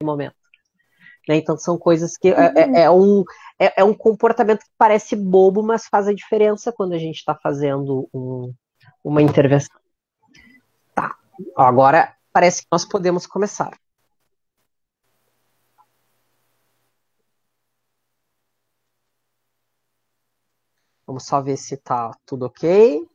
momento. Né? Então são coisas que é um comportamento que parece bobo, mas faz a diferença quando a gente está fazendo uma intervenção. Tá, agora parece que nós podemos começar. Vamos só ver se tá tudo ok.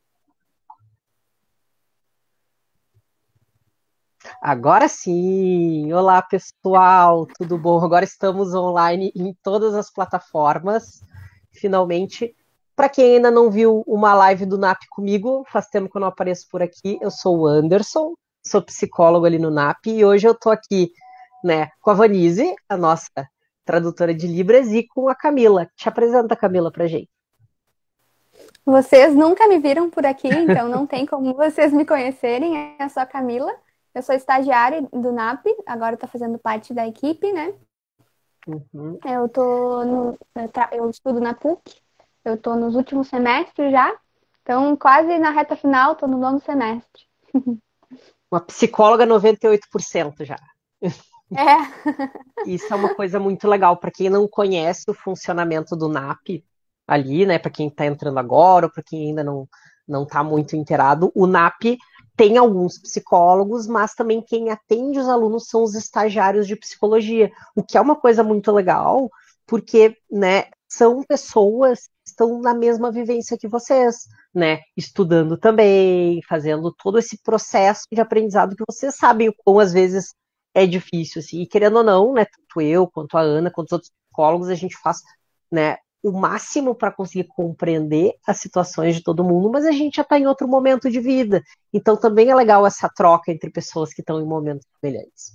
Agora sim! Olá, pessoal, tudo bom? Agora estamos online em todas as plataformas, finalmente. Para quem ainda não viu uma live do NAP comigo, faz tempo que eu não apareço por aqui, eu sou o Anderson, sou psicólogo ali no NAP, e hoje eu estou aqui, né, com a Vanise, a nossa tradutora de Libras, e com a Camila. Te apresenta, Camila, pra gente. Vocês nunca me viram por aqui, então não tem como vocês me conhecerem. Eu sou a Camila, eu sou estagiária do NAP, agora estou fazendo parte da equipe, né? Uhum. Eu estudo na PUC, eu estou nos últimos semestres já, então quase na reta final, estou no 9º semestre. Uma psicóloga 98% já. É. Isso é uma coisa muito legal para quem não conhece o funcionamento do NAP ali, né? Para quem está entrando agora ou para quem ainda não está muito inteirado, o NAP tem alguns psicólogos, mas também quem atende os alunos são os estagiários de psicologia, o que é uma coisa muito legal, porque, né, são pessoas que estão na mesma vivência que vocês, né? Estudando também, fazendo todo esse processo de aprendizado que vocês sabem o quão às vezes é difícil, assim, e querendo ou não, né, tanto eu, quanto a Ana, quanto os outros psicólogos, a gente faz, né, o máximo para conseguir compreender as situações de todo mundo, mas a gente já está em outro momento de vida, então também é legal essa troca entre pessoas que estão em momentos semelhantes.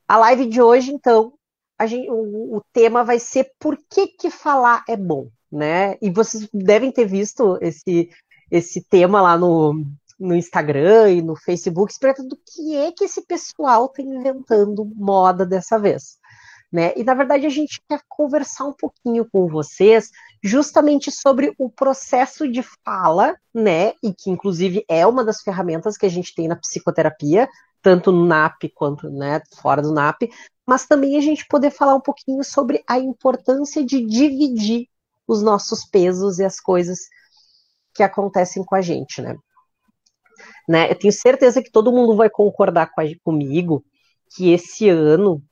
A live de hoje, então, o tema vai ser por que falar é bom, né, e vocês devem ter visto esse tema lá no Instagram e no Facebook, esperando do que é que esse pessoal está inventando moda dessa vez. Né? E, na verdade, a gente quer conversar um pouquinho com vocês justamente sobre o processo de fala, né? E que, inclusive, é uma das ferramentas que a gente tem na psicoterapia, tanto no NAP quanto, né, fora do NAP, mas também a gente poder falar um pouquinho sobre a importância de dividir os nossos pesos e as coisas que acontecem com a gente, né? Eu tenho certeza que todo mundo vai concordar comigo que esse ano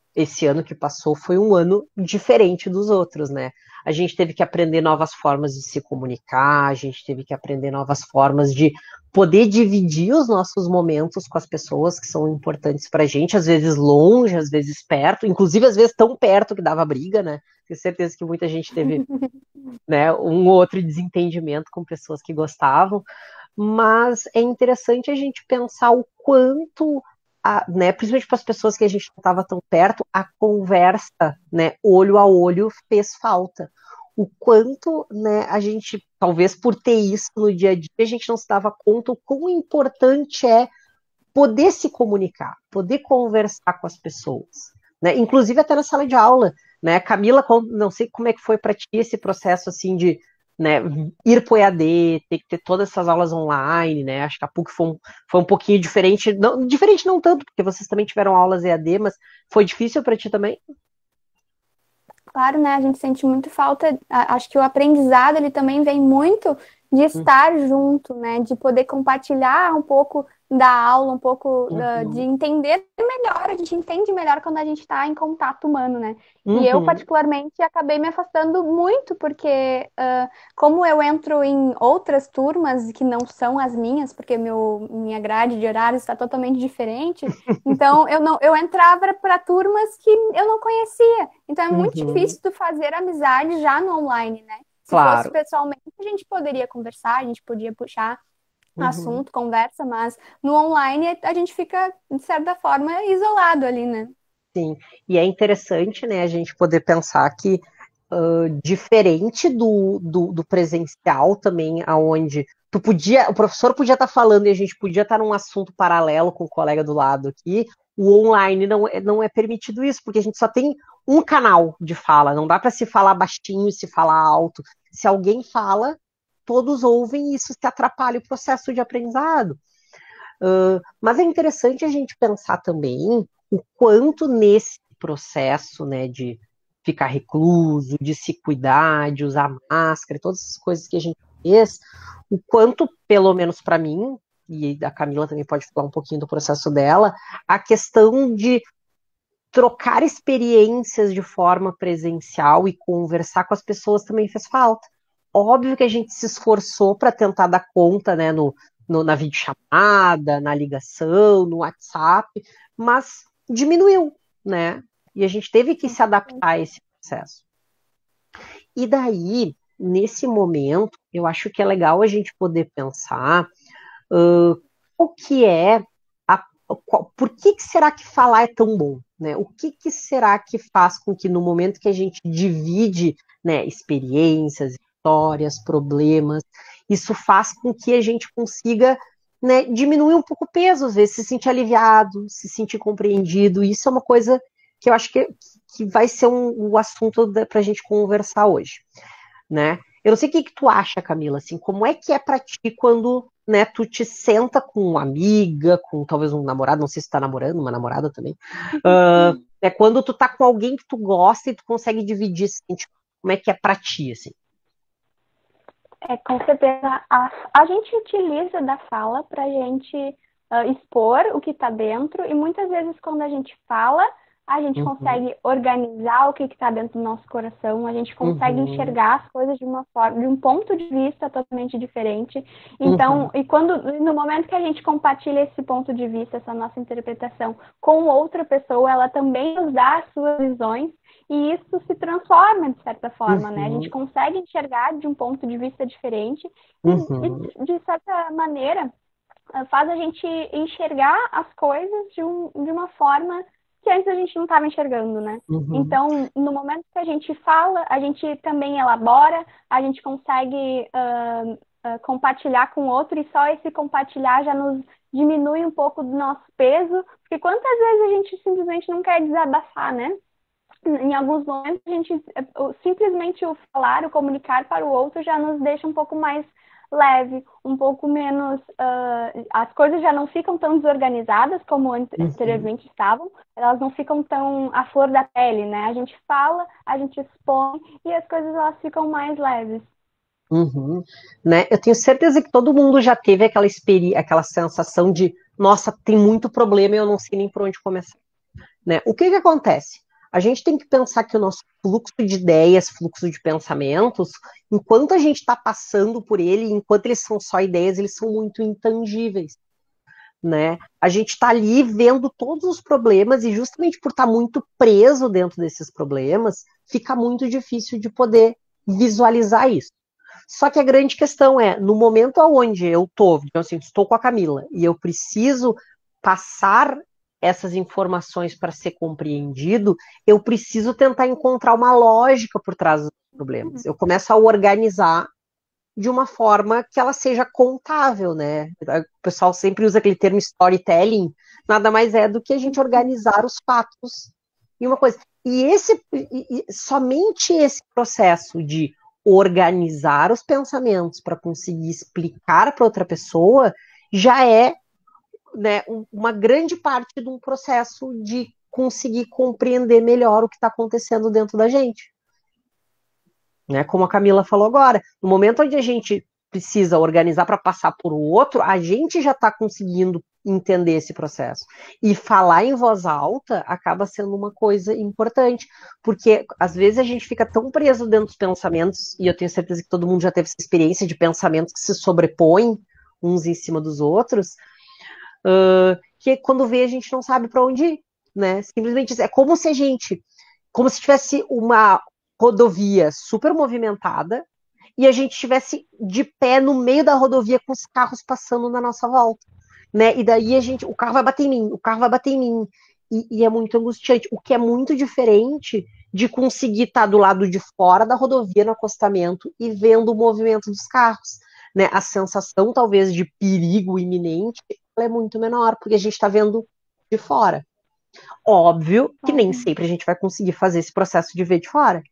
que passou, foi um ano diferente dos outros, né? A gente teve que aprender novas formas de se comunicar, a gente teve que aprender novas formas de poder dividir os nossos momentos com as pessoas que são importantes pra gente, às vezes longe, às vezes perto, inclusive às vezes tão perto que dava briga, né? Tenho certeza que muita gente teve, né, um ou outro desentendimento com pessoas que gostavam, mas é interessante a gente pensar o quanto, né, principalmente para as pessoas que a gente não estava tão perto, a conversa, né, olho a olho fez falta. O quanto, né, a gente, talvez por ter isso no dia a dia, a gente não se dava conta o quão importante é poder se comunicar, poder conversar com as pessoas, né, inclusive até na sala de aula, né, Camila, não sei como é que foi para ti esse processo, assim, de, né, ir para o EAD, ter que ter todas essas aulas online, né, acho que a PUC foi um pouquinho diferente não tanto, porque vocês também tiveram aulas EAD, mas foi difícil para ti também? Claro, né? A gente sente muito falta. Acho que o aprendizado ele também vem muito de estar junto, né? De poder compartilhar um pouco da aula, um pouco de Uhum, entender melhor. A gente entende melhor quando a gente está em contato humano, né? E eu, uhum, particularmente, acabei me afastando muito, porque como eu entro em outras turmas que não são as minhas, porque minha grade de horários está totalmente diferente, então eu entrava para turmas que eu não conhecia. Então é muito uhum, difícil tu fazer amizade já no online, né? Se fosse claro. pessoalmente, a gente poderia conversar, a gente podia puxar Uhum. assunto, conversa, mas no online a gente fica, de certa forma, isolado ali, né? Sim, e é interessante, né, a gente poder pensar que diferente do presencial também, aonde o professor podia estar falando e a gente podia estar num assunto paralelo com o colega do lado aqui, o online não é permitido isso, porque a gente só tem um canal de fala, não dá para se falar baixinho e se falar alto. Se alguém fala, todos ouvem e isso se atrapalha o processo de aprendizado. Mas é interessante a gente pensar também o quanto nesse processo, né, de ficar recluso, de se cuidar, de usar máscara, todas essas coisas que a gente fez, o quanto, pelo menos para mim, e a Camila também pode falar um pouquinho do processo dela, a questão de trocar experiências de forma presencial e conversar com as pessoas também fez falta. Óbvio que a gente se esforçou para tentar dar conta, né, na videochamada, na ligação, no WhatsApp, mas diminuiu, né? E a gente teve que se adaptar a esse processo. E daí, nesse momento, eu acho que é legal a gente poder pensar o que é, por que será que falar é tão bom? Né? O que será que faz com que no momento que a gente divide, né, experiências, histórias, problemas, isso faz com que a gente consiga, né, diminuir um pouco o peso, às vezes se sentir aliviado, se sentir compreendido. Isso é uma coisa que eu acho que vai ser um assunto para a gente conversar hoje, né? Eu não sei o que tu acha, Camila, assim, como é que é para ti quando, né, tu te senta com uma amiga, com talvez um namorado, não sei se tu tá namorando, uma namorada também, é quando tu tá com alguém que tu gosta e tu consegue dividir esse sentimento, como é que é pra ti, assim? Com certeza, a gente utiliza da fala para a gente expor o que está dentro, e muitas vezes quando a gente fala, a gente consegue organizar o que está dentro do nosso coração, a gente consegue enxergar as coisas de uma forma, de um ponto de vista totalmente diferente. Então, no momento que a gente compartilha esse ponto de vista, essa nossa interpretação com outra pessoa, ela também nos dá as suas visões, e isso se transforma, de certa forma, né? A gente consegue enxergar de um ponto de vista diferente e de certa maneira, faz a gente enxergar as coisas de uma forma que antes a gente não estava enxergando, né? Então, no momento que a gente fala, a gente também elabora, a gente consegue compartilhar com o outro, e só esse compartilhar já nos diminui um pouco do nosso peso, porque quantas vezes a gente simplesmente não quer desabafar, né? Em alguns momentos, a gente simplesmente o falar, o comunicar para o outro já nos deixa um pouco mais leve, um pouco menos. As coisas já não ficam tão desorganizadas como anteriormente estavam, elas não ficam tão à flor da pele, né? A gente fala, a gente expõe e as coisas elas ficam mais leves. Né? Eu tenho certeza que todo mundo já teve aquela sensação de, nossa, tem muito problema e eu não sei nem por onde começar. Né? O que acontece? A gente tem que pensar que o nosso fluxo de ideias, fluxo de pensamentos, enquanto a gente está passando por ele, enquanto eles são só ideias, eles são muito intangíveis. Né? A gente está ali vendo todos os problemas, e justamente por estar muito preso dentro desses problemas, fica muito difícil de poder visualizar isso. Só que a grande questão é, no momento onde eu estou, então, assim, estou com a Camila, e eu preciso passar essas informações para ser compreendido, eu preciso tentar encontrar uma lógica por trás dos problemas. Eu começo a organizar de uma forma que ela seja contável, né? O pessoal sempre usa aquele termo storytelling, nada mais é do que a gente organizar os fatos em uma coisa. E somente esse processo de organizar os pensamentos para conseguir explicar para outra pessoa já é, né, uma grande parte de um processo de conseguir compreender melhor o que está acontecendo dentro da gente. Né? Como a Camila falou agora, no momento onde a gente precisa organizar para passar por o outro, a gente já está conseguindo entender esse processo. E falar em voz alta acaba sendo uma coisa importante, porque às vezes a gente fica tão preso dentro dos pensamentos, e eu tenho certeza que todo mundo já teve essa experiência de pensamentos que se sobrepõem uns em cima dos outros, que quando vê a gente não sabe para onde ir, né? Simplesmente é como se tivesse uma rodovia super movimentada e a gente estivesse de pé no meio da rodovia com os carros passando na nossa volta, né? E daí o carro vai bater em mim, o carro vai bater em mim, e é muito angustiante, o que é muito diferente de conseguir estar do lado de fora da rodovia no acostamento e vendo o movimento dos carros, né? A sensação talvez de perigo iminente é muito menor, porque a gente está vendo de fora. Óbvio que nem sempre a gente vai conseguir fazer esse processo de ver de fora,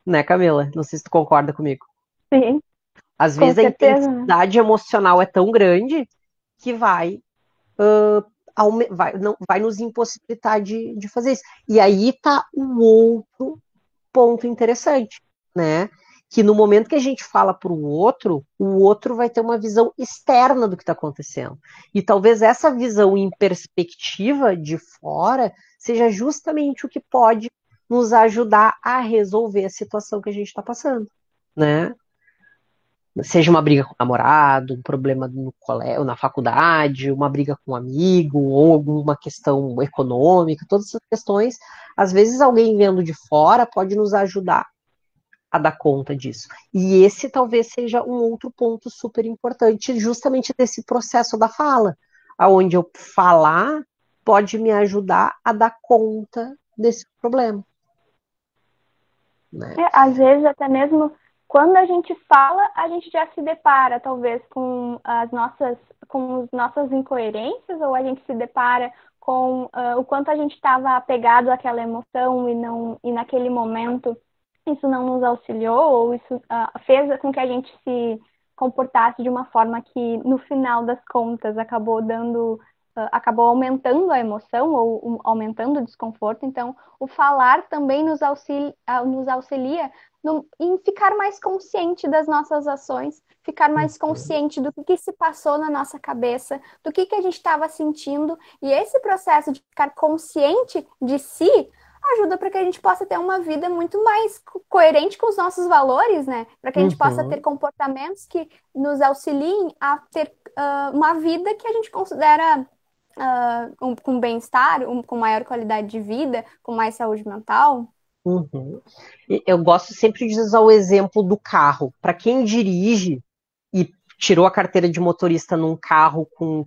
né, Camila? Não sei se tu concorda comigo. Sim. Às vezes a intensidade emocional é tão grande que vai vai nos impossibilitar de fazer isso. E aí tá um outro ponto interessante, né? Que no momento que a gente fala para o outro vai ter uma visão externa do que está acontecendo. E talvez essa visão em perspectiva de fora seja justamente o que pode nos ajudar a resolver a situação que a gente está passando, né? Seja uma briga com o namorado, um problema no colégio, na faculdade, uma briga com um amigo, ou alguma questão econômica, todas essas questões, às vezes alguém vendo de fora pode nos ajudar a dar conta disso. E esse talvez seja um outro ponto super importante, justamente desse processo da fala, aonde eu falar pode me ajudar a dar conta desse problema. Né? Às vezes, até mesmo quando a gente fala, a gente já se depara, talvez, com as nossas incoerências, ou a gente se depara com o quanto a gente estava apegado àquela emoção e naquele momento isso não nos auxiliou, ou isso fez com que a gente se comportasse de uma forma que, no final das contas, acabou aumentando a emoção ou aumentando o desconforto. Então, o falar também nos auxilia em ficar mais consciente das nossas ações, ficar mais consciente do que se passou na nossa cabeça, do que a gente estava sentindo. E esse processo de ficar consciente de si ajuda para que a gente possa ter uma vida muito mais coerente com os nossos valores, né? Para que a gente possa ter comportamentos que nos auxiliem a ter uma vida que a gente considera com bem-estar, com maior qualidade de vida, com mais saúde mental. Eu gosto sempre de usar o exemplo do carro. Para quem dirige e tirou a carteira de motorista num carro com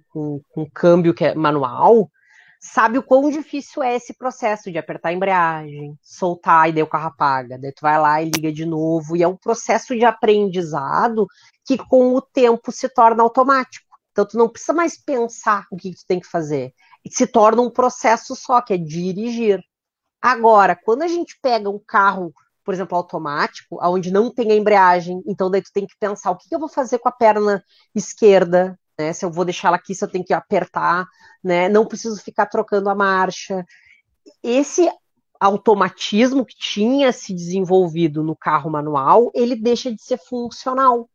câmbio que é manual, sabe o quão difícil é esse processo de apertar a embreagem, soltar e daí o carro apaga, daí tu vai lá e liga de novo, e é um processo de aprendizado que com o tempo se torna automático. Então tu não precisa mais pensar o que tu tem que fazer, se torna um processo só, que é dirigir. Agora, quando a gente pega um carro, por exemplo, automático, onde não tem a embreagem, então daí tu tem que pensar o que eu vou fazer com a perna esquerda, né? Se eu vou deixar ela aqui, se eu tenho que apertar, né? Não preciso ficar trocando a marcha. Esse automatismo que tinha se desenvolvido no carro manual, ele deixa de ser funcional.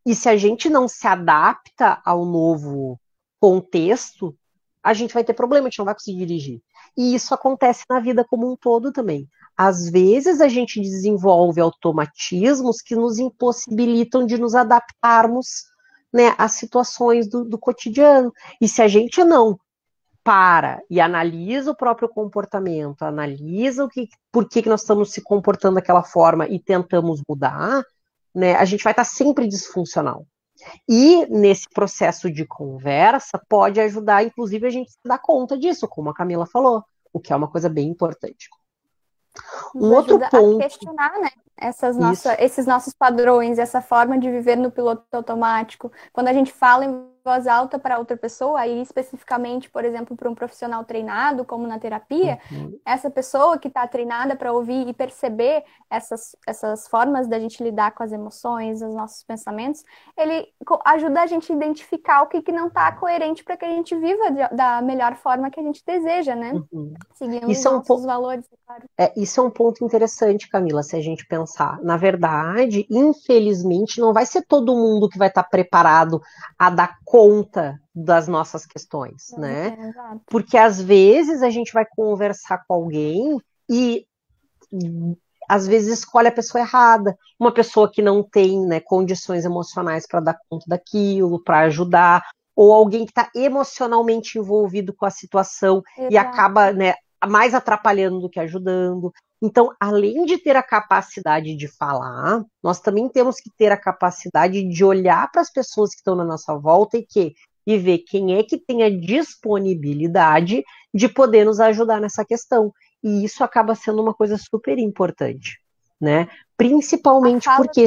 E se a gente não se adapta ao novo contexto, a gente vai ter problema, a gente não vai conseguir dirigir. E isso acontece na vida como um todo também. Às vezes a gente desenvolve automatismos que nos impossibilitam de nos adaptarmos, né, às situações do cotidiano. E se a gente não para e analisa o próprio comportamento, analisa por que nós estamos se comportando daquela forma e tentamos mudar, né, a gente vai estar sempre disfuncional. E nesse processo de conversa pode ajudar, inclusive, a gente a dar conta disso, como a Camila falou, o que é uma coisa bem importante. Nos outro ponto a questionar, né? Esses nossos padrões, essa forma de viver no piloto automático. Quando a gente fala em voz alta para outra pessoa, aí especificamente, por exemplo, para um profissional treinado, como na terapia, essa pessoa que está treinada para ouvir e perceber essas formas da gente lidar com as emoções, os nossos pensamentos, ele ajuda a gente a identificar o que não está coerente para que a gente viva da melhor forma que a gente deseja, né? Seguindo os nossos valores, claro. Isso é um ponto interessante, Camila, se a gente pensar. Na verdade, infelizmente, não vai ser todo mundo que vai estar preparado a dar conta das nossas questões, né? Porque às vezes a gente vai conversar com alguém e às vezes escolhe a pessoa errada, uma pessoa que não tem, né, condições emocionais para dar conta daquilo, para ajudar, ou alguém que está emocionalmente envolvido com a situação e acaba, né, mais atrapalhando do que ajudando. Então, além de ter a capacidade de falar, nós também temos que ter a capacidade de olhar para as pessoas que estão na nossa volta e ver quem é que tem a disponibilidade de poder nos ajudar nessa questão. E isso acaba sendo uma coisa super importante, né? Principalmente porque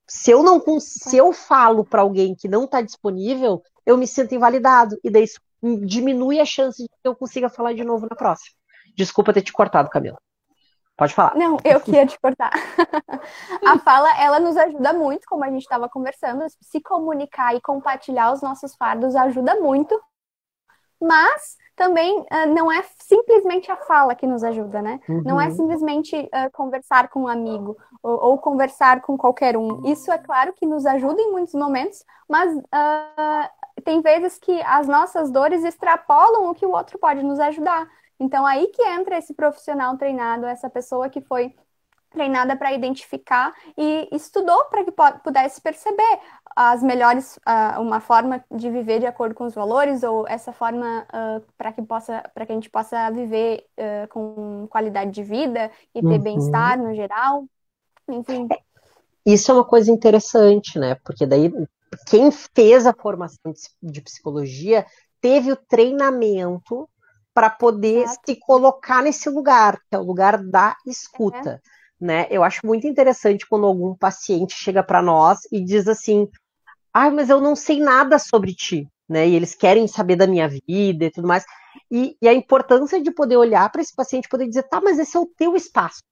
se eu falo para alguém que não está disponível, eu me sinto invalidado, e daí isso diminui a chance de que eu consiga falar de novo na próxima. Desculpa ter te cortado, Camila. Pode falar. Não, eu que ia te cortar. A fala, ela nos ajuda muito, como a gente estava conversando, se comunicar e compartilhar os nossos fardos ajuda muito. mas também não é simplesmente a fala que nos ajuda, né? Não é simplesmente conversar com um amigo ou conversar com qualquer um. Isso é claro que nos ajuda em muitos momentos, mas tem vezes que as nossas dores extrapolam o que o outro pode nos ajudar. Então, aí que entra esse profissional treinado, essa pessoa que foi treinada para identificar e estudou para que pudesse perceber as melhores, uma forma de viver de acordo com os valores ou essa forma para que a gente possa viver com qualidade de vida e ter bem-estar no geral, enfim. Isso é uma coisa interessante, né? Porque daí quem fez a formação de psicologia teve o treinamento para poder se colocar nesse lugar, que é o lugar da escuta. Né? Eu acho muito interessante quando algum paciente chega para nós e diz assim: mas eu não sei nada sobre ti, né? E eles querem saber da minha vida e tudo mais. E a importância de poder olhar para esse paciente e poder dizer: tá, mas esse é o teu espaço,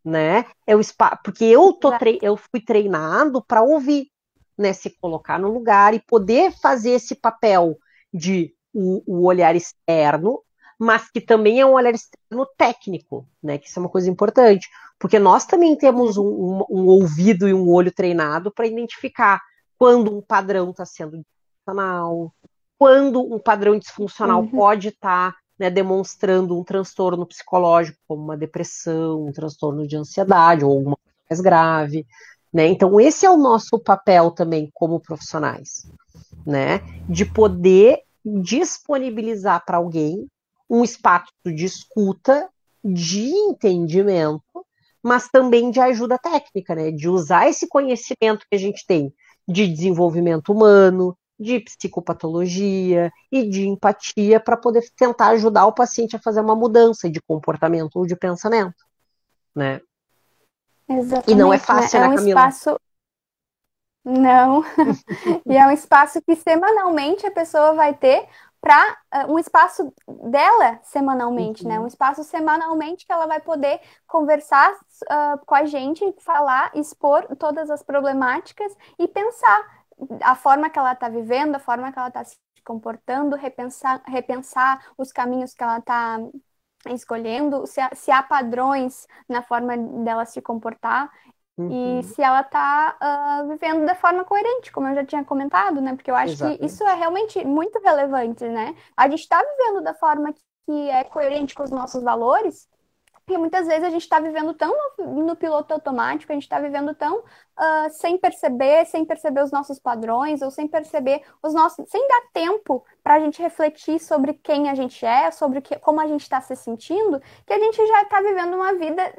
né? É o espaço, porque eu fui treinado para ouvir, né? Se colocar no lugar e poder fazer esse papel de o olhar externo, mas que também é um olhar externo técnico, né? Que isso é uma coisa importante, porque nós também temos um ouvido e um olho treinado para identificar quando um padrão está sendo disfuncional, quando um padrão disfuncional pode estar demonstrando um transtorno psicológico, como uma depressão, um transtorno de ansiedade ou alguma coisa mais grave. Né? Então, esse é o nosso papel também como profissionais, né? De poder disponibilizar para alguém um espaço de escuta, de entendimento, mas também de ajuda técnica, né? De usar esse conhecimento que a gente tem de desenvolvimento humano, de psicopatologia e de empatia para poder tentar ajudar o paciente a fazer uma mudança de comportamento ou de pensamento, né? Exatamente, e não é fácil, né, Camila? Espaço... Não. E é um espaço que semanalmente a pessoa vai ter para um espaço dela semanalmente, né? Um espaço semanalmente que ela vai poder conversar com a gente, falar, expor todas as problemáticas e pensar a forma que ela está vivendo, a forma que ela está se comportando, repensar os caminhos que ela está escolhendo, se há padrões na forma dela se comportar. E se ela está vivendo da forma coerente, como eu já tinha comentado, né? Porque eu acho que isso é realmente muito relevante, né? A gente está vivendo da forma que é coerente com os nossos valores, porque muitas vezes a gente está vivendo tão no piloto automático, a gente está vivendo tão sem perceber os nossos padrões, ou sem perceber sem dar tempo para a gente refletir sobre quem a gente é, sobre como a gente está se sentindo, que a gente já está vivendo uma vida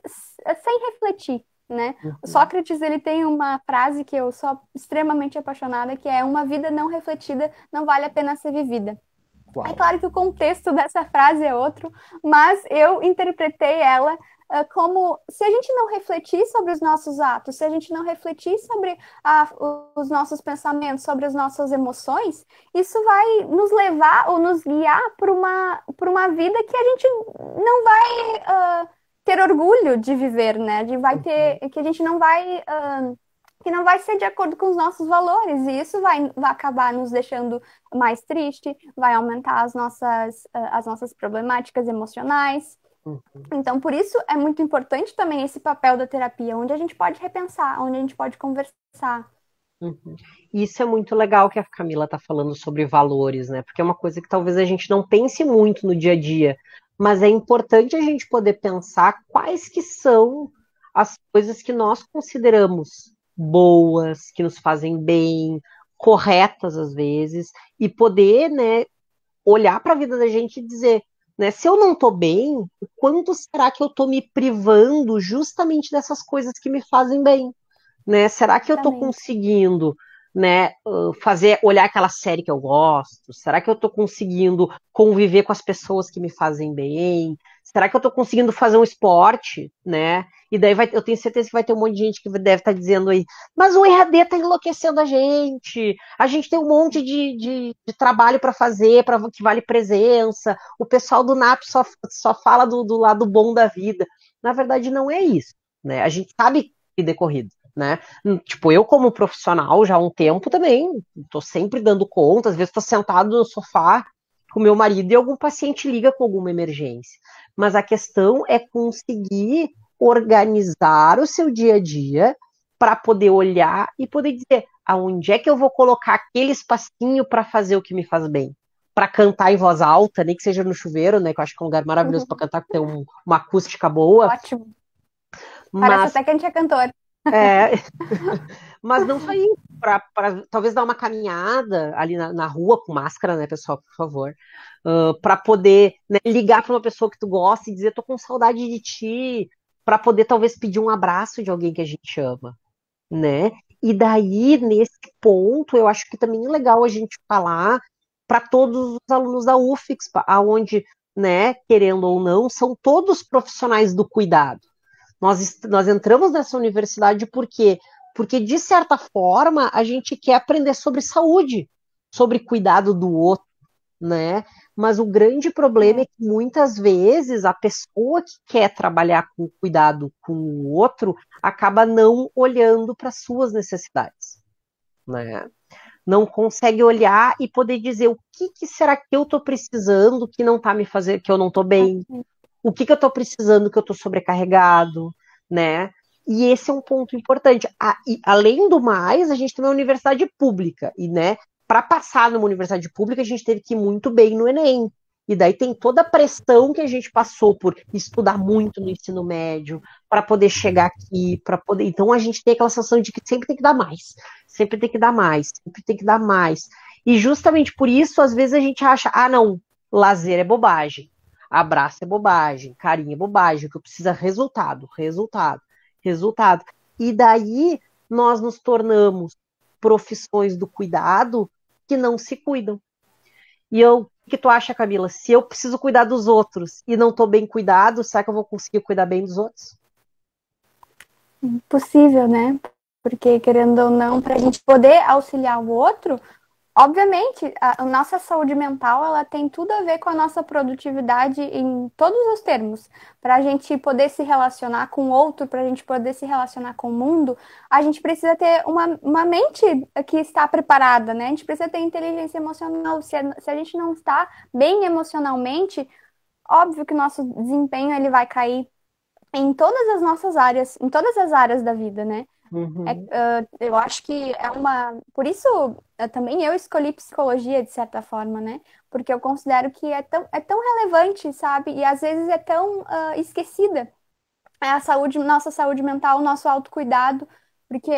sem refletir. Né? O Sócrates, ele tem uma frase que eu sou extremamente apaixonada, que é: uma vida não refletida não vale a pena ser vivida. Uau. É claro que o contexto dessa frase é outro, mas eu interpretei ela como: se a gente não refletir sobre os nossos atos, se a gente não refletir sobre os nossos pensamentos, sobre as nossas emoções, isso vai nos levar ou nos guiar por uma vida que a gente não vai ter orgulho de viver, né? Que a gente não vai que não vai ser de acordo com os nossos valores, e isso vai acabar nos deixando mais triste, vai aumentar as nossas problemáticas emocionais. Então, por isso é muito importante também esse papel da terapia, onde a gente pode repensar, onde a gente pode conversar. Isso é muito legal que a Camila está falando sobre valores, né? Porque é uma coisa que talvez a gente não pense muito no dia a dia, mas é importante a gente poder pensar quais que são as coisas que nós consideramos boas, que nos fazem bem, corretas às vezes, e poder, né, olhar para a vida da gente e dizer, né, se eu não estou bem, o quanto será que eu estou me privando justamente dessas coisas que me fazem bem? Né? Será que eu estou conseguindo, né, olhar aquela série que eu gosto? Será que eu estou conseguindo conviver com as pessoas que me fazem bem? Será que eu estou conseguindo fazer um esporte, né? E daí eu tenho certeza que vai ter um monte de gente que deve estar dizendo aí: mas o EAD está enlouquecendo a gente tem um monte de trabalho para fazer, que vale presença, o pessoal do NAP só fala do lado bom da vida. Na verdade, não é isso, né? A gente sabe que decorrido. Né? Tipo, eu como profissional já há um tempo também, tô sempre dando conta, às vezes tô sentado no sofá com o meu marido e algum paciente liga com alguma emergência. Mas a questão é conseguir organizar o seu dia a dia para poder olhar e poder dizer aonde é que eu vou colocar aquele espacinho para fazer o que me faz bem. Para cantar em voz alta, nem que seja no chuveiro, né? Que eu acho que é um lugar maravilhoso para cantar, porque tem uma acústica boa. Ótimo. Parece Mas, até que a gente é cantor. é, mas não só isso. Para talvez dar uma caminhada ali na rua com máscara, né, pessoal, por favor. Para poder, né, ligar para uma pessoa que tu gosta e dizer, tô com saudade de ti. Para poder talvez pedir um abraço de alguém que a gente ama, né? E daí, nesse ponto, eu acho que também é legal a gente falar para todos os alunos da UFIX, aonde, né, querendo ou não, são todos profissionais do cuidado. Nós entramos nessa universidade por quê? Porque, de certa forma, a gente quer aprender sobre saúde, sobre cuidado do outro, né? Mas o grande problema é que muitas vezes a pessoa que quer trabalhar com cuidado com o outro acaba não olhando para suas necessidades, né? Não consegue olhar e poder dizer o que será que eu estou precisando que não está me fazendo, que eu não estou bem, o que eu estou precisando que eu estou sobrecarregado, né? E esse é um ponto importante. E, além do mais, a gente tem uma universidade pública, e, né, para passar numa universidade pública, a gente teve que ir muito bem no Enem. E daí tem toda a pressão que a gente passou por estudar muito no ensino médio, para poder chegar aqui, para poder. Então a gente tem aquela sensação de que sempre tem que dar mais, sempre tem que dar mais, sempre tem que dar mais. E justamente por isso, às vezes, a gente acha, não, lazer é bobagem. Abraço é bobagem, carinho é bobagem, o que eu preciso é resultado, resultado, resultado. E daí nós nos tornamos profissões do cuidado que não se cuidam. E o que tu acha, Camila? Se eu preciso cuidar dos outros e não estou bem cuidado, será que eu vou conseguir cuidar bem dos outros? Impossível, né? Porque, querendo ou não, para a gente poder auxiliar o outro, obviamente, a nossa saúde mental, ela tem tudo a ver com a nossa produtividade em todos os termos. Para a gente poder se relacionar com o outro, para a gente poder se relacionar com o mundo, a gente precisa ter uma mente que está preparada, né? A gente precisa ter inteligência emocional. Se a gente não está bem emocionalmente, óbvio que o nosso desempenho ele vai cair em todas as nossas áreas, em todas as áreas da vida, né? Uhum. Eu acho que é uma. Por isso, também eu escolhi psicologia, de certa forma, né? Porque eu considero que é tão relevante, sabe? E às vezes é tão esquecida. É a saúde, nossa saúde mental, o nosso autocuidado. Porque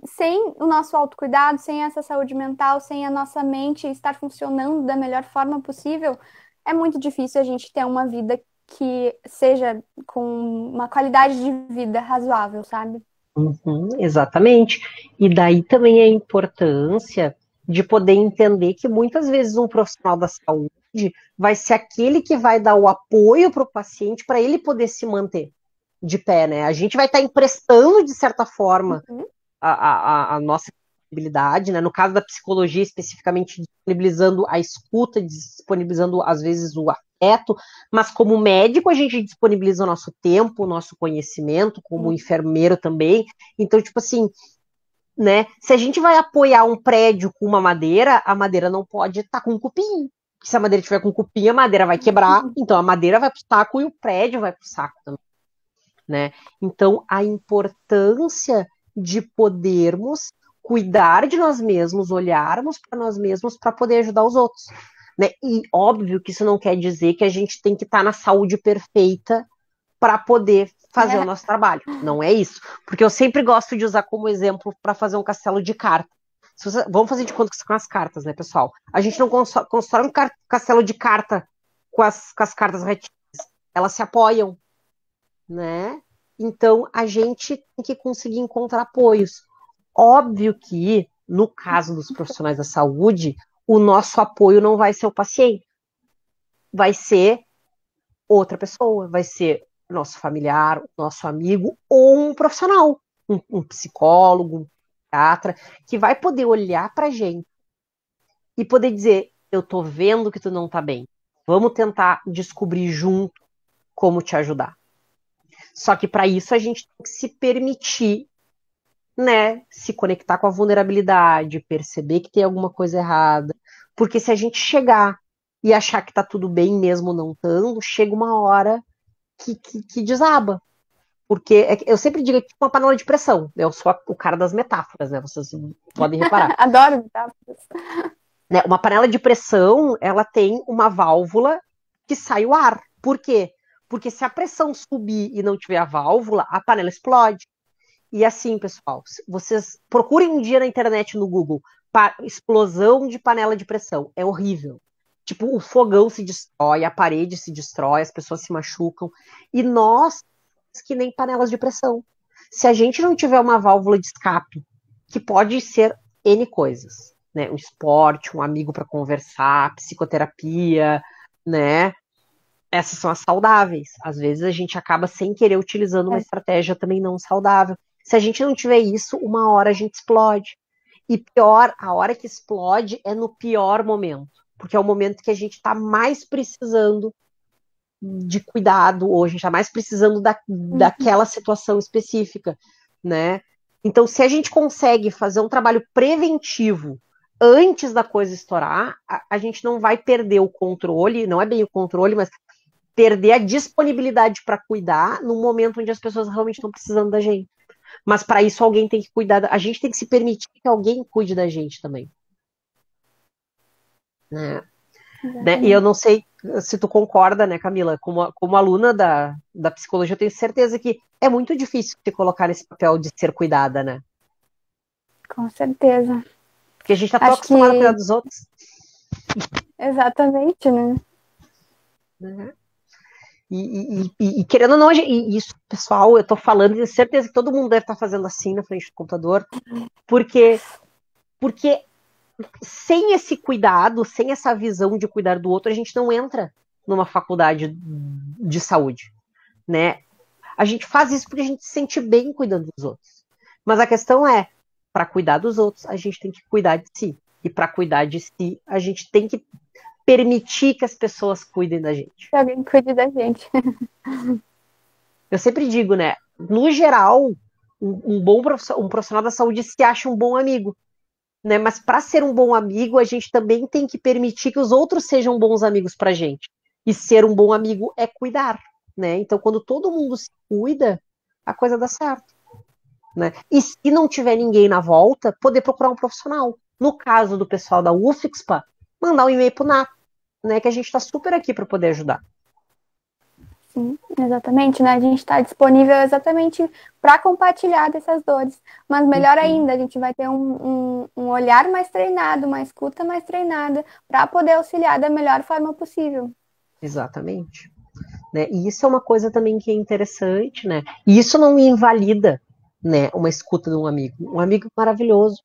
sem o nosso autocuidado, sem essa saúde mental, sem a nossa mente estar funcionando da melhor forma possível, é muito difícil a gente ter uma vida que seja com uma qualidade de vida razoável, sabe? Uhum, exatamente. E daí também a importância de poder entender que muitas vezes um profissional da saúde vai ser aquele que vai dar o apoio para o paciente para ele poder se manter de pé, né? A gente vai estar emprestando, de certa forma, Uhum. a nossa disponibilidade, né? No caso da psicologia, especificamente, disponibilizando a escuta, disponibilizando, às vezes, o afeto, mas como médico, a gente disponibiliza o nosso tempo, o nosso conhecimento, como enfermeiro também. Então, tipo assim, né? Se a gente vai apoiar um prédio com uma madeira, a madeira não pode estar com cupim. Se a madeira tiver com cupim, a madeira vai quebrar, então a madeira vai pro saco e o prédio vai pro saco também, né? Então, a importância de podermos cuidar de nós mesmos, olharmos para nós mesmos para poder ajudar os outros, né? E óbvio que isso não quer dizer que a gente tem que estar na saúde perfeita para poder fazer o nosso trabalho. Não é isso. Porque eu sempre gosto de usar como exemplo para fazer um castelo de cartas. Vamos fazer de conta que são as cartas, né, pessoal? A gente não constrói um castelo de carta com as cartas retinhas. Elas se apoiam, né? Então, a gente tem que conseguir encontrar apoios. Óbvio que, no caso dos profissionais da saúde, o nosso apoio não vai ser o paciente, vai ser outra pessoa, vai ser o nosso familiar, o nosso amigo ou um profissional, um psicólogo, um psiquiatra, que vai poder olhar pra gente e poder dizer, eu tô vendo que tu não tá bem, vamos tentar descobrir junto como te ajudar. Só que para isso a gente tem que se permitir, né, se conectar com a vulnerabilidade, perceber que tem alguma coisa errada, porque se a gente chegar e achar que tá tudo bem mesmo não estando, chega uma hora que desaba. Porque eu sempre digo que é tipo uma panela de pressão. Eu sou o cara das metáforas, né? Vocês podem reparar. Adoro metáforas. Né? Uma panela de pressão, ela tem uma válvula que sai o ar. Por quê? Porque se a pressão subir e não tiver a válvula, a panela explode. E assim, pessoal, vocês procurem um dia na internet, no Google, explosão de panela de pressão. É horrível. Tipo, o fogão se destrói, a parede se destrói, as pessoas se machucam. E nós, que nem panelas de pressão. Se a gente não tiver uma válvula de escape, que pode ser N coisas, né? Um esporte, um amigo para conversar, psicoterapia, né? Essas são as saudáveis. Às vezes a gente acaba sem querer utilizando uma estratégia também não saudável. Se a gente não tiver isso, uma hora a gente explode. E pior, a hora que explode é no pior momento, porque é o momento que a gente está mais precisando de cuidado, ou a gente está mais precisando daquela situação específica, né? Então, se a gente consegue fazer um trabalho preventivo antes da coisa estourar, a gente não vai perder o controle, não é bem o controle, mas perder a disponibilidade para cuidar no momento onde as pessoas realmente estão precisando da gente. Mas para isso alguém tem que cuidar, a gente tem que se permitir que alguém cuide da gente também. Né? E eu não sei se tu concorda, né, Camila? Como aluna da psicologia, eu tenho certeza que é muito difícil se colocar nesse papel de ser cuidada, né? Com certeza. Porque a gente tá tão acostumado a cuidar dos outros. Exatamente, né? Né? E querendo ou não, isso, pessoal, eu tô falando, tenho certeza que todo mundo deve estar fazendo assim na frente do computador, porque sem esse cuidado, sem essa visão de cuidar do outro, a gente não entra numa faculdade de saúde, né? A gente faz isso porque a gente se sente bem cuidando dos outros. Mas a questão é, para cuidar dos outros, a gente tem que cuidar de si. E para cuidar de si, a gente tem que permitir que as pessoas cuidem da gente. Que alguém cuide da gente. Eu sempre digo, né? No geral, um profissional da saúde se acha um bom amigo. Né? Mas para ser um bom amigo, a gente também tem que permitir que os outros sejam bons amigos para a gente. E ser um bom amigo é cuidar. Né? Então, quando todo mundo se cuida, a coisa dá certo. Né? E se não tiver ninguém na volta, poder procurar um profissional. No caso do pessoal da UFIXPA, mandar um e-mail para o NAP, né? Que a gente está super aqui para poder ajudar. Sim, exatamente, né? A gente está disponível exatamente para compartilhar dessas dores. Mas melhor ainda, a gente vai ter um olhar mais treinado, uma escuta mais treinada, para poder auxiliar da melhor forma possível. Exatamente. Né? E isso é uma coisa também que é interessante, né? E isso não invalida, né, uma escuta de um amigo maravilhoso.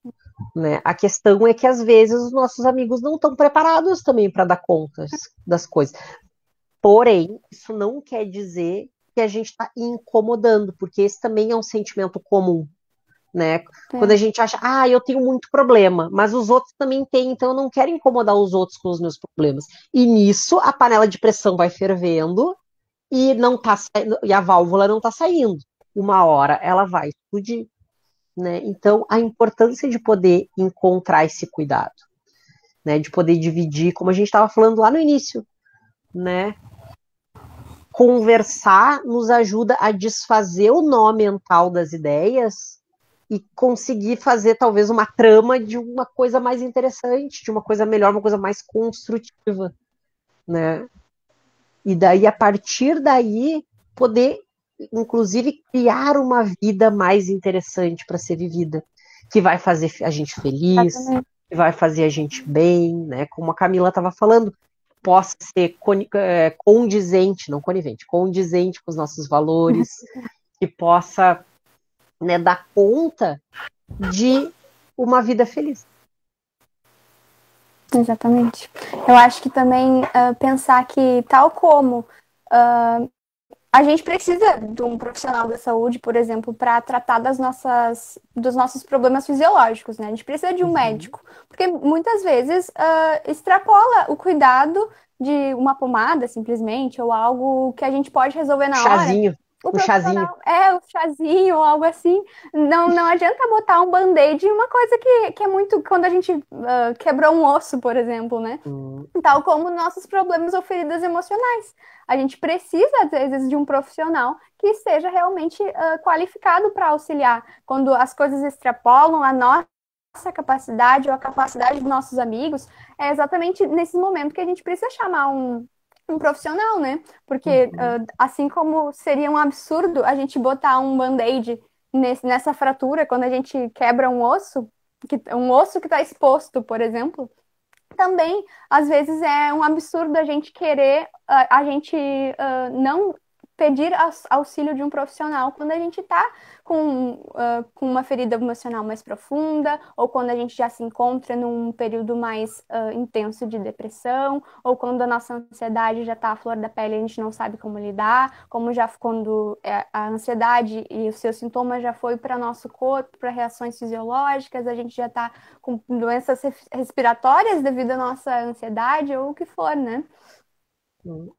Né? A questão é que às vezes os nossos amigos não estão preparados também para dar conta das coisas. Porém, isso não quer dizer que a gente está incomodando, porque esse também é um sentimento comum, né? Quando a gente acha, eu tenho muito problema, mas os outros também têm, então eu não quero incomodar os outros com os meus problemas. E nisso a panela de pressão vai fervendo e não tá e a válvula não está saindo. Uma hora ela vai explodir, né? Então a importância de poder encontrar esse cuidado, né? De poder dividir, como a gente estava falando lá no início, né? Conversar nos ajuda a desfazer o nó mental das ideias e conseguir fazer talvez uma trama de uma coisa mais interessante, de uma coisa melhor, uma coisa mais construtiva, né? E daí, a partir daí, poder, inclusive, criar uma vida mais interessante para ser vivida, que vai fazer a gente feliz, que vai fazer a gente bem, né? Como a Camila estava falando, possa ser condizente, não conivente, condizente com os nossos valores, que possa, né, dar conta de uma vida feliz. Exatamente. Eu acho que também pensar que, tal como a gente precisa de um profissional da saúde, por exemplo, para tratar dos nossos problemas fisiológicos, né? A gente precisa de um médico, porque muitas vezes extrapola o cuidado de uma pomada, simplesmente, ou algo que a gente pode resolver na Chazinho. hora. O Um chazinho. profissional o chazinho ou algo assim. Não adianta botar um band-aid em uma coisa que é muito. Quando a gente quebrou um osso, por exemplo, né? Hum, Tal como nossos problemas ou feridas emocionais. A gente precisa, às vezes, de um profissional que seja realmente qualificado para auxiliar. Quando as coisas extrapolam a nossa capacidade ou a capacidade dos nossos amigos, é exatamente nesse momento que a gente precisa chamar um profissional, né? Porque uhum. assim como seria um absurdo a gente botar um band-aid nessa fratura quando a gente quebra um osso que está exposto, por exemplo, também, às vezes, é um absurdo a gente querer, a gente não pedir auxílio de um profissional quando a gente está com uma ferida emocional mais profunda, ou quando a gente já se encontra num período mais intenso de depressão, ou quando a nossa ansiedade já está à flor da pele e a gente não sabe como lidar, como já quando a ansiedade e os seus sintomas já foi para nosso corpo, para reações fisiológicas, a gente já está com doenças respiratórias devido à nossa ansiedade ou o que for, né? Hum,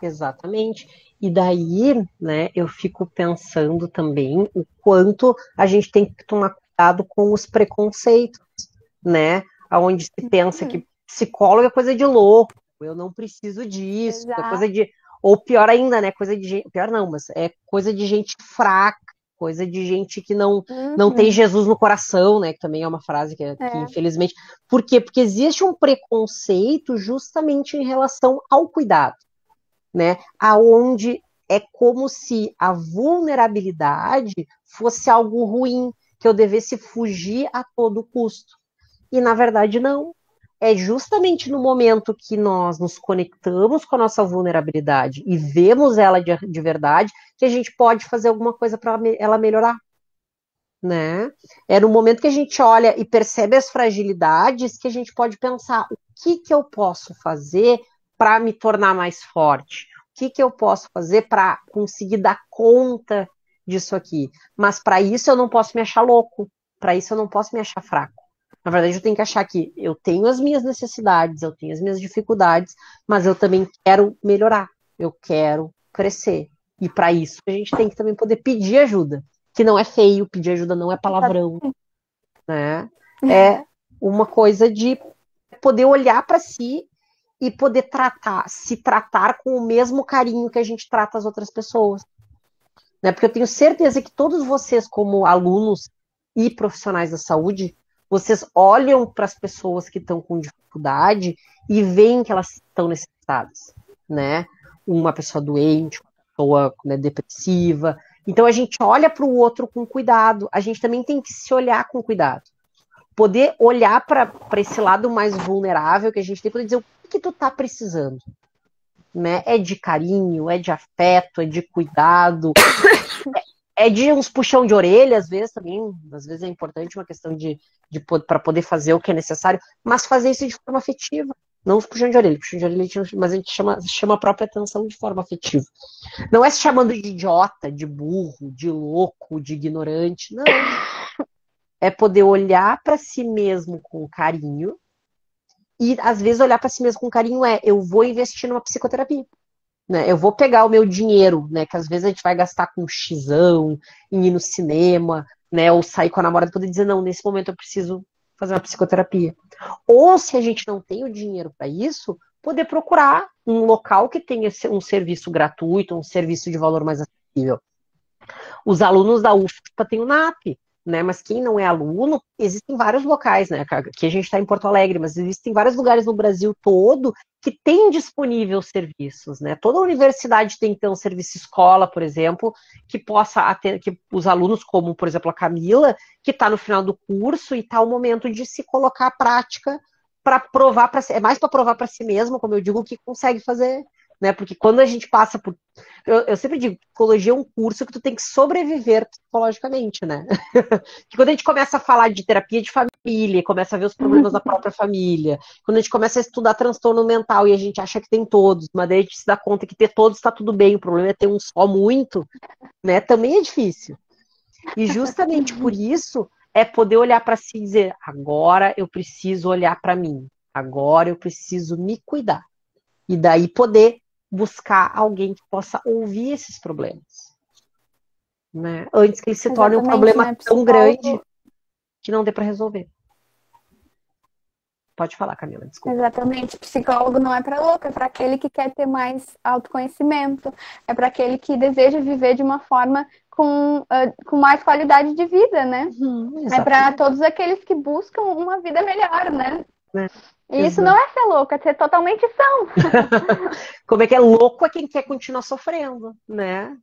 exatamente. E daí, né, eu fico pensando também o quanto a gente tem que tomar cuidado com os preconceitos, né? Aonde se pensa Uhum. que psicólogo é coisa de louco, eu não preciso disso, é coisa Exato. de. Ou pior ainda, né? Coisa de gente. Pior não, mas é coisa de gente fraca, coisa de gente que não tem Uhum. Jesus no coração, né? Que também é uma frase que É, infelizmente. Por quê? Porque existe um preconceito justamente em relação ao cuidado, né? Aonde é como se a vulnerabilidade fosse algo ruim, que eu devesse fugir a todo custo. E na verdade não. É justamente no momento que nós nos conectamos com a nossa vulnerabilidade e vemos ela de verdade que a gente pode fazer alguma coisa para ela melhorar, né? É no momento que a gente olha e percebe as fragilidades que a gente pode pensar o que eu posso fazer para me tornar mais forte? O que eu posso fazer para conseguir dar conta disso aqui? Mas para isso eu não posso me achar louco, para isso eu não posso me achar fraco. Na verdade, eu tenho que achar que eu tenho as minhas necessidades, eu tenho as minhas dificuldades, mas eu também quero melhorar, eu quero crescer. E para isso a gente tem que também poder pedir ajuda, que não é feio, pedir ajuda não é palavrão, exatamente. né? É uma coisa de poder olhar para si e poder se tratar com o mesmo carinho que a gente trata as outras pessoas, né? Porque eu tenho certeza que todos vocês, como alunos e profissionais da saúde, vocês olham para as pessoas que estão com dificuldade e veem que elas estão necessitadas, né? Uma pessoa doente, uma pessoa, né, depressiva. Então a gente olha para o outro com cuidado. A gente também tem que se olhar com cuidado. Poder olhar para esse lado mais vulnerável que a gente tem, poder dizer o que tu tá precisando, né? É de carinho, é de afeto, é de cuidado, é de uns puxão de orelha, às vezes também, às vezes é importante uma questão para poder fazer o que é necessário, mas fazer isso de forma afetiva. Não os puxão de orelha, mas a gente chama a própria atenção de forma afetiva. Não é se chamando de idiota, de burro, de louco, de ignorante, não. É poder olhar para si mesmo com carinho e, às vezes, olhar para si mesmo com carinho eu vou investir numa psicoterapia. Né? Eu vou pegar o meu dinheiro, né? Que às vezes a gente vai gastar com xizão, em ir no cinema, né? Ou sair com a namorada e poder dizer, não, nesse momento eu preciso fazer uma psicoterapia. Ou se a gente não tem o dinheiro para isso, poder procurar um local que tenha um serviço gratuito, um serviço de valor mais acessível. Os alunos da UFPA têm o NAP, né? Mas quem não é aluno, existem vários locais, né? Aqui a gente está em Porto Alegre, mas existem vários lugares no Brasil todo que tem disponível serviços, né? Toda universidade tem que ter um serviço escola, por exemplo, que possa atender, que os alunos, como por exemplo a Camila, que está no final do curso e está o momento de se colocar à prática para provar para si, é mais para provar para si mesmo, como eu digo, que consegue fazer, né? Porque quando a gente passa por eu sempre digo, psicologia é um curso que tu tem que sobreviver psicologicamente, né? Que quando a gente começa a falar de terapia de família, começa a ver os problemas da própria família, quando a gente começa a estudar transtorno mental e a gente acha que tem todos, mas daí a gente se dá conta que ter todos está tudo bem, o problema é ter um só muito, né? Também é difícil. E justamente por isso é poder olhar para si e dizer, agora eu preciso olhar para mim, agora eu preciso me cuidar. E daí poder buscar alguém que possa ouvir esses problemas. né? Antes que ele se torne um Exatamente, problema né? tão grande que não dê para resolver. Pode falar, Camila, desculpa. Exatamente. Psicólogo não é para louco, é para aquele que quer ter mais autoconhecimento, é para aquele que deseja viver de uma forma com mais qualidade de vida, né? É para todos aqueles que buscam uma vida melhor, né? Né? E isso não é ser louco, é ser totalmente são. Como é que é louco é quem quer continuar sofrendo, né?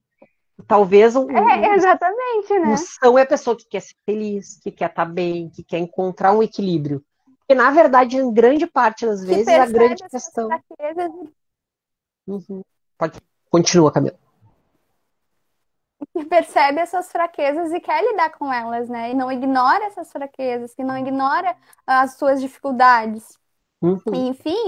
Talvez Exatamente, né? são é a pessoa que quer ser feliz, que quer estar bem, que quer encontrar um equilíbrio. Porque, na verdade, em grande parte das Que vezes, a grande percebe as suas questão. fraquezas. Pode. Continua, Camila. Que percebe essas fraquezas e quer lidar com elas, né? E não ignora essas fraquezas, que não ignora as suas dificuldades. Enfim,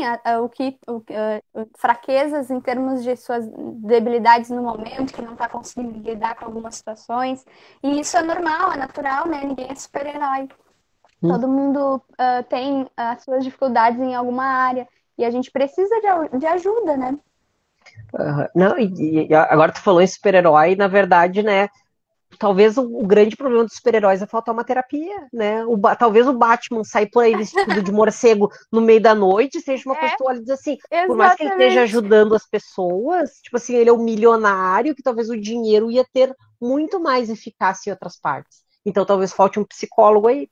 fraquezas em termos de suas debilidades no momento, que não está conseguindo lidar com algumas situações. E isso é normal, é natural, né? Ninguém é super-herói. Todo mundo tem as suas dificuldades em alguma área. E a gente precisa de ajuda, né? Não, e agora tu falou em super-herói, na verdade, né? Talvez o grande problema dos super-heróis é faltar uma terapia, né? Talvez o Batman sair por aí vestido de morcego no meio da noite seja uma coisa que tu olha e diz assim, por mais que ele esteja ajudando as pessoas, tipo assim, ele é um milionário que talvez o dinheiro ia ter muito mais eficácia em outras partes. Então talvez falte um psicólogo aí.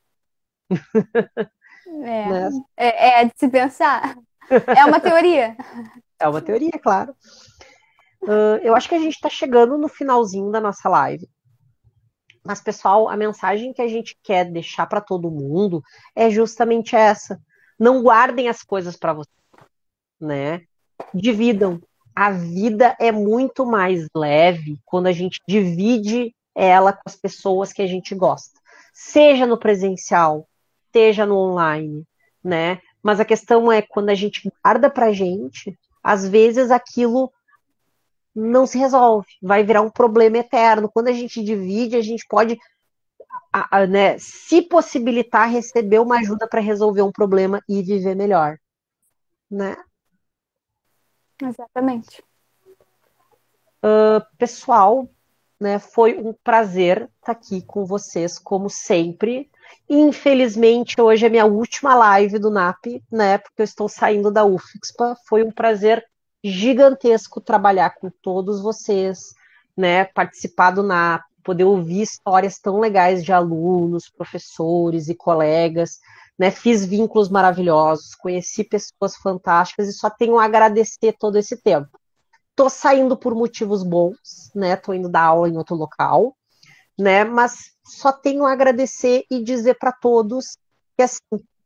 Né? É de se pensar. É uma teoria. É uma teoria, claro. Eu acho que a gente está chegando no finalzinho da nossa live. Mas, pessoal, a mensagem que a gente quer deixar para todo mundo é justamente essa. Não guardem as coisas para vocês, né? Dividam. A vida é muito mais leve quando a gente divide ela com as pessoas que a gente gosta. Seja no presencial, seja no online, né? Mas a questão é, quando a gente guarda pra gente, às vezes aquilo não se resolve, vai virar um problema eterno. Quando a gente divide, a gente pode né, se possibilitar receber uma ajuda para resolver um problema e viver melhor, né? Exatamente. Pessoal, né, foi um prazer estar aqui com vocês, como sempre. Infelizmente, hoje é minha última live do NAP, né? Porque eu estou saindo da UFSPA. Foi um prazer gigantesco trabalhar com todos vocês, né? Participar do NAP, poder ouvir histórias tão legais de alunos, professores e colegas. Né? Fiz vínculos maravilhosos, conheci pessoas fantásticas e só tenho a agradecer todo esse tempo. Tô saindo por motivos bons, né? Tô indo dar aula em outro local, né? Mas só tenho a agradecer e dizer para todos que assim,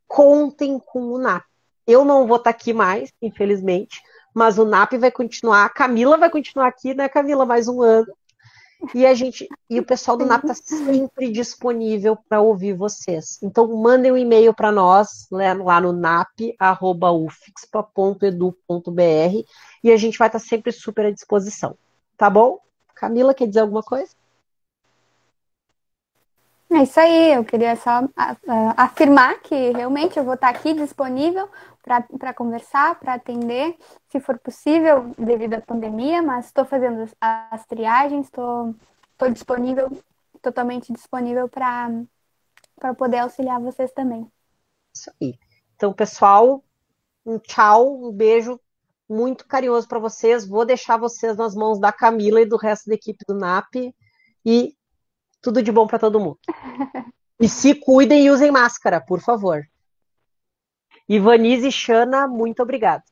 contem com o NAP. Eu não vou estar aqui mais, infelizmente, mas o NAP vai continuar, a Camila vai continuar aqui, né, Camila, mais um ano. E o pessoal do NAP está sempre disponível para ouvir vocês. Então, mandem um e-mail para nós, né, lá no nap@ufxpa.edu.br e a gente vai estar sempre super à disposição. Tá bom? Camila, quer dizer alguma coisa? É isso aí, eu queria só afirmar que realmente eu vou estar aqui disponível para conversar, para atender, se for possível, devido à pandemia, mas estou fazendo as triagens, estou disponível, totalmente disponível para poder auxiliar vocês também. Isso aí. Então, pessoal, um tchau, um beijo muito carinhoso para vocês. Vou deixar vocês nas mãos da Camila e do resto da equipe do NAP. E tudo de bom para todo mundo. E se cuidem e usem máscara, por favor. Ivanise e Xana, muito obrigada.